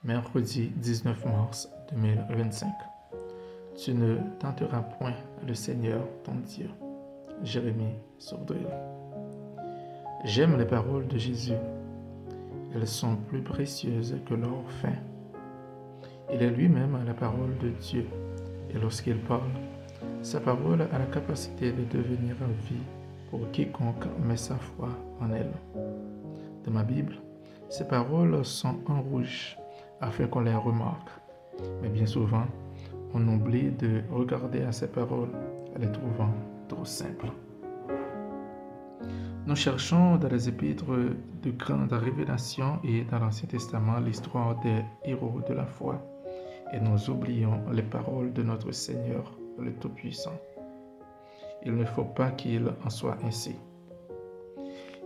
Mercredi 19 mars 2025. Tu ne tenteras point le Seigneur ton Dieu. Jérémie Sordril. J'aime les paroles de Jésus. Elles sont plus précieuses que l'or fin. Il est lui-même la parole de Dieu, et lorsqu'il parle, sa parole a la capacité de devenir vie pour quiconque met sa foi en elle. Dans ma Bible, ces paroles sont en rouge afin qu'on les remarque, mais bien souvent, on oublie de regarder à ces paroles, les trouvant trop simples. Nous cherchons dans les épîtres de grandes révélations et dans l'Ancien Testament l'histoire des héros de la foi, et nous oublions les paroles de notre Seigneur, le Tout-Puissant. Il ne faut pas qu'il en soit ainsi.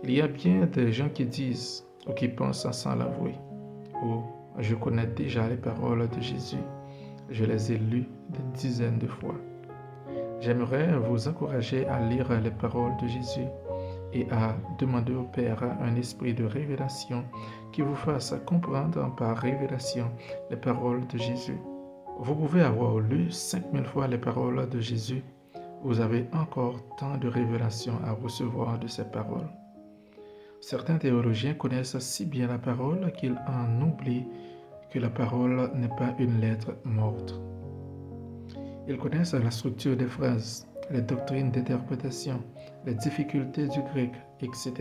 Il y a bien des gens qui disent ou qui pensent sans l'avouer, ou je connais déjà les paroles de Jésus, je les ai lues des dizaines de fois. J'aimerais vous encourager à lire les paroles de Jésus et à demander au Père un esprit de révélation qui vous fasse comprendre par révélation les paroles de Jésus. Vous pouvez avoir lu 5000 fois les paroles de Jésus, vous avez encore tant de révélations à recevoir de ces paroles. Certains théologiens connaissent si bien la parole qu'ils en oublient que la parole n'est pas une lettre morte. Ils connaissent la structure des phrases, les doctrines d'interprétation, les difficultés du grec, etc.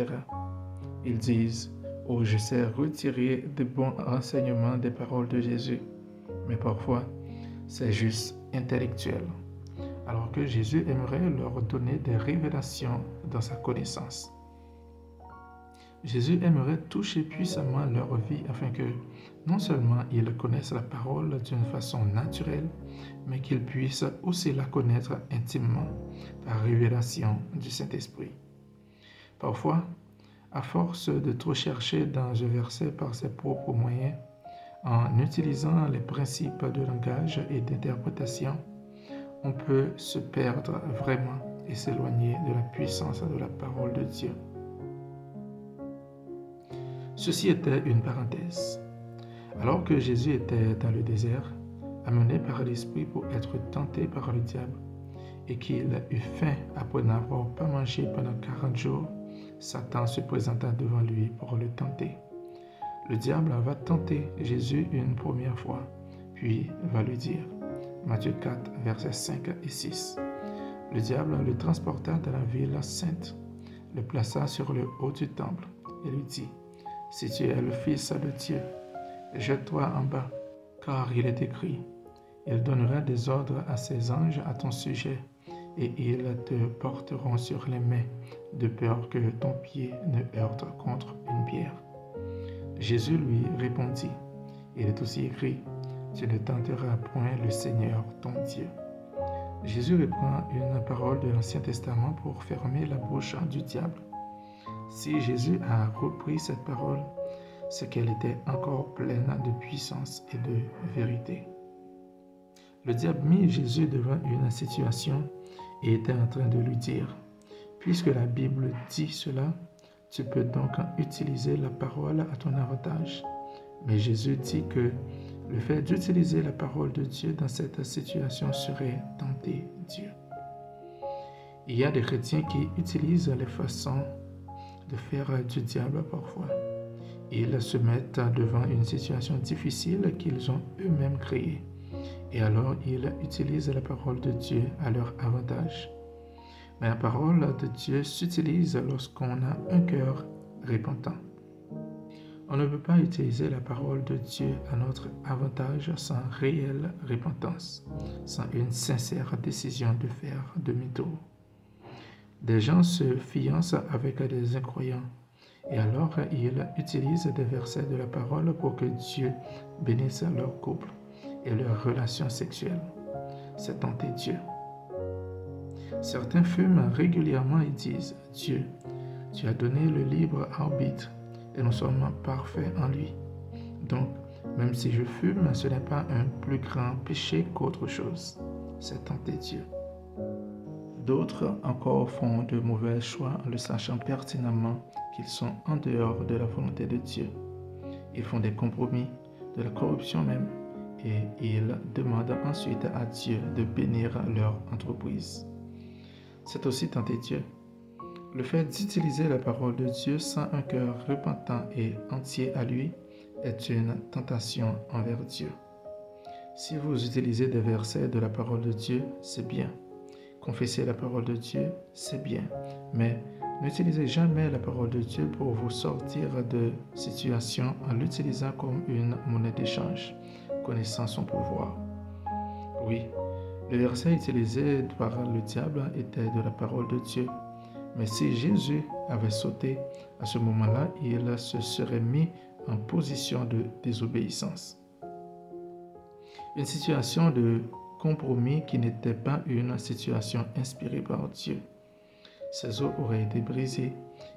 Ils disent « Oh, je sais retirer de bons renseignements des paroles de Jésus », mais parfois, c'est juste intellectuel, alors que Jésus aimerait leur donner des révélations dans sa connaissance. Jésus aimerait toucher puissamment leur vie afin que non seulement ils connaissent la parole d'une façon naturelle, mais qu'ils puissent aussi la connaître intimement par révélation du Saint-Esprit. Parfois, à force de trop chercher dans un verset par ses propres moyens, en utilisant les principes de langage et d'interprétation, on peut se perdre vraiment et s'éloigner de la puissance de la parole de Dieu. Ceci était une parenthèse. Alors que Jésus était dans le désert, amené par l'Esprit pour être tenté par le diable, et qu'il eut faim après n'avoir pas mangé pendant 40 jours, Satan se présenta devant lui pour le tenter. Le diable va tenter Jésus une première fois, puis va lui dire, Matthieu 4, versets 5 et 6. Le diable le transporta dans la ville sainte, le plaça sur le haut du temple et lui dit, si tu es le Fils de Dieu, jette-toi en bas, car il est écrit, il donnera des ordres à ses anges à ton sujet, et ils te porteront sur les mains, de peur que ton pied ne heurte contre une pierre. Jésus lui répondit, il est aussi écrit, tu ne tenteras point le Seigneur ton Dieu. Jésus reprend une parole de l'Ancien Testament pour fermer la bouche du diable. Si Jésus a repris cette parole, c'est qu'elle était encore pleine de puissance et de vérité. Le diable mit Jésus devant une situation et était en train de lui dire, puisque la Bible dit cela, tu peux donc utiliser la parole à ton avantage. Mais Jésus dit que le fait d'utiliser la parole de Dieu dans cette situation serait tenter Dieu. Il y a des chrétiens qui utilisent les façons de faire du diable parfois. Ils se mettent devant une situation difficile qu'ils ont eux-mêmes créée. Et alors, ils utilisent la parole de Dieu à leur avantage. Mais la parole de Dieu s'utilise lorsqu'on a un cœur repentant. On ne peut pas utiliser la parole de Dieu à notre avantage sans réelle repentance, sans une sincère décision de faire demi-tour. Des gens se fiancent avec des incroyants et alors ils utilisent des versets de la parole pour que Dieu bénisse leur couple et leurs relations sexuelles. C'est tenter Dieu. Certains fument régulièrement et disent « Dieu, tu as donné le libre arbitre et nous sommes parfaits en lui. Donc, même si je fume, ce n'est pas un plus grand péché qu'autre chose. C'est tenter Dieu. » D'autres encore font de mauvais choix en le sachant pertinemment qu'ils sont en dehors de la volonté de Dieu. Ils font des compromis, de la corruption même, et ils demandent ensuite à Dieu de bénir leur entreprise. C'est aussi tenter Dieu. Le fait d'utiliser la parole de Dieu sans un cœur repentant et entier à lui est une tentation envers Dieu. Si vous utilisez des versets de la parole de Dieu, c'est bien. Confesser la parole de Dieu, c'est bien. Mais n'utilisez jamais la parole de Dieu pour vous sortir de situations en l'utilisant comme une monnaie d'échange, connaissant son pouvoir. Oui, le verset utilisé par le diable était de la parole de Dieu. Mais si Jésus avait sauté, à ce moment-là, il se serait mis en position de désobéissance. Une situation de compromis qui n'était pas une situation inspirée par Dieu. Ses os auraient été brisés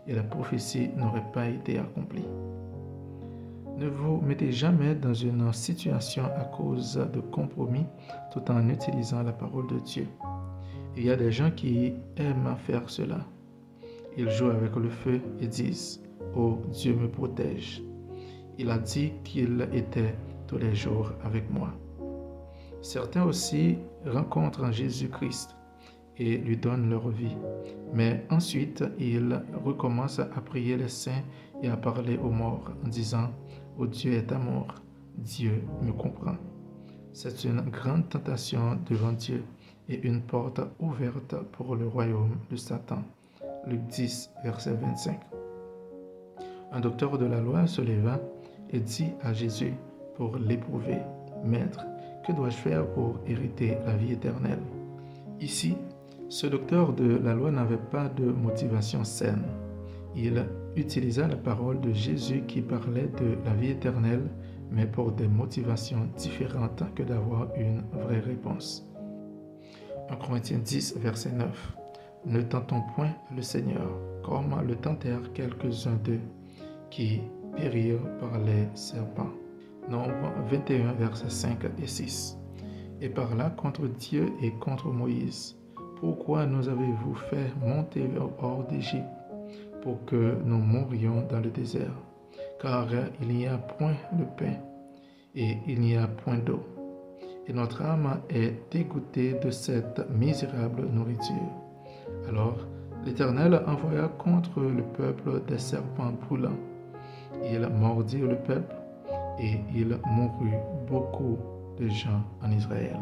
et la prophétie n'aurait pas été accomplie. Ne vous mettez jamais dans une situation à cause de compromis tout en utilisant la parole de Dieu. Il y a des gens qui aiment faire cela. Ils jouent avec le feu et disent « Oh, Dieu me protège. Il a dit qu'il était tous les jours avec moi. » Certains aussi rencontrent Jésus-Christ et lui donnent leur vie. Mais ensuite, ils recommencent à prier les saints et à parler aux morts en disant « Oh, Dieu est amour. Dieu me comprend. » C'est une grande tentation devant Dieu et une porte ouverte pour le royaume de Satan. Luc 10, verset 25. Un docteur de la loi se leva et dit à Jésus pour l'éprouver, « Maître, que dois-je faire pour hériter la vie éternelle ?» Ici, ce docteur de la loi n'avait pas de motivation saine. Il utilisa la parole de Jésus qui parlait de la vie éternelle, mais pour des motivations différentes que d'avoir une vraie réponse. 1 Corinthiens 10, verset 9. Ne tentons point le Seigneur, comme le tentèrent quelques-uns d'eux, qui périrent par les serpents. Nombre 21, versets 5 et 6. Et par là contre Dieu et contre Moïse. Pourquoi nous avez-vous fait monter hors d'Égypte, pour que nous mourions dans le désert? Car il n'y a point de pain, et il n'y a point d'eau. Et notre âme est dégoûtée de cette misérable nourriture. Alors l'Éternel envoya contre le peuple des serpents brûlants. Ils mordirent le peuple et il mourut beaucoup de gens en Israël.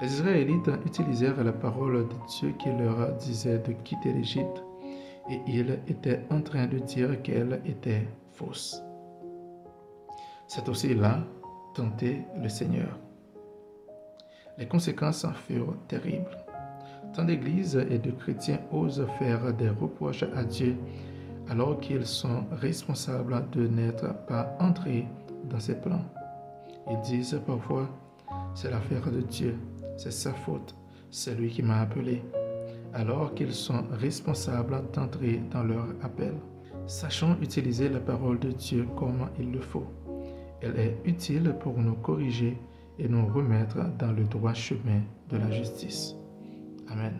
Les Israélites utilisèrent la parole de Dieu qui leur disait de quitter l'Égypte et ils étaient en train de dire qu'elle était fausse. C'est aussi là tenter le Seigneur. Les conséquences en furent terribles. Tant d'églises et de chrétiens osent faire des reproches à Dieu alors qu'ils sont responsables de n'être pas entrés dans ses plans. Ils disent parfois « c'est l'affaire de Dieu, c'est sa faute, c'est lui qui m'a appelé », alors qu'ils sont responsables d'entrer dans leur appel. Sachons utiliser la parole de Dieu comme il le faut. Elle est utile pour nous corriger et nous remettre dans le droit chemin de la justice. Amen.